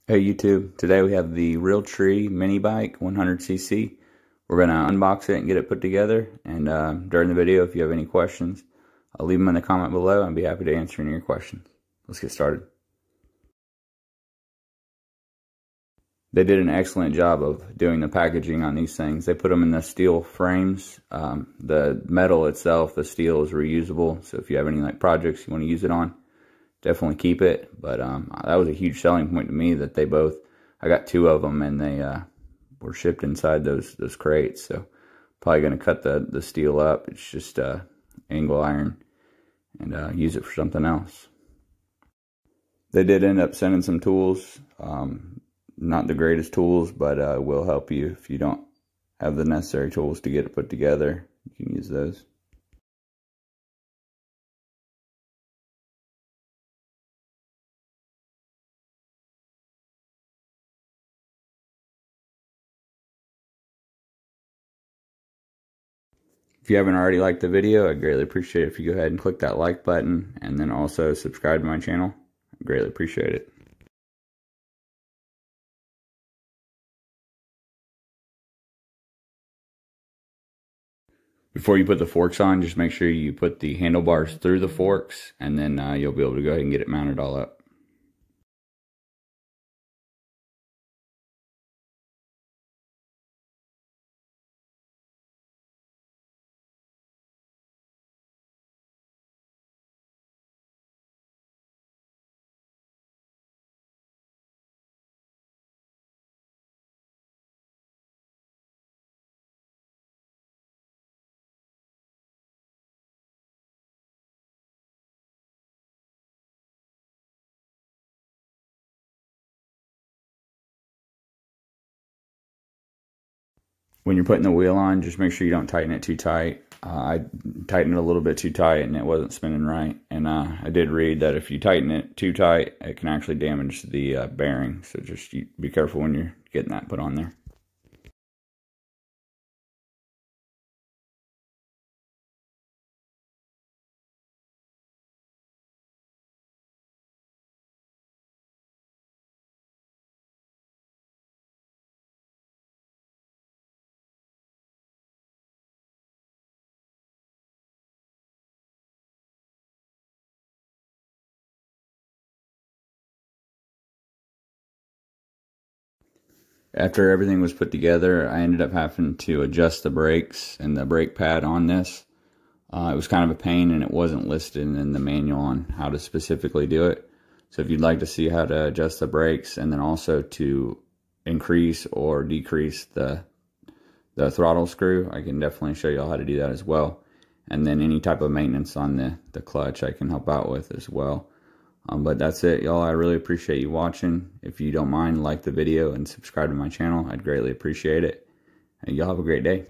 Hey YouTube, today we have the Realtree mini bike 100cc. We're going to unbox it and get it put together, and during the video if you have any questions, I'll leave them in the comment below and I'll be happy to answer any of your questions. Let's get started. They did an excellent job of doing the packaging on these things. They put them in the steel frames. The metal itself, the steel is reusable, so if you have any projects you want to use it on, definitely keep it. But that was a huge selling point to me that I got two of them and they were shipped inside those crates. So probably going to cut the steel up. It's just angle iron and use it for something else. They did end up sending some tools. Not the greatest tools, but it will help you if you don't have the necessary tools to get it put together. You can use those. If you haven't already liked the video, I'd greatly appreciate it if you go ahead and click that like button, and then also subscribe to my channel. I'd greatly appreciate it. Before you put the forks on, just make sure you put the handlebars through the forks, and then you'll be able to go ahead and get it mounted all up. When you're putting the wheel on, just make sure you don't tighten it too tight. I tightened it a little bit too tight and it wasn't spinning right. And I did read that if you tighten it too tight, it can actually damage the bearing. So just be careful when you're getting that put on there. After everything was put together, I ended up having to adjust the brakes and the brake pad on this. It was kind of a pain, and it wasn't listed in the manual on how to specifically do it. So if you'd like to see how to adjust the brakes and then also to increase or decrease the throttle screw, I can definitely show you all how to do that as well. And then any type of maintenance on the clutch I can help out with as well. But that's it, y'all. I really appreciate you watching. If you don't mind, like the video and subscribe to my channel. I'd greatly appreciate it. And y'all have a great day.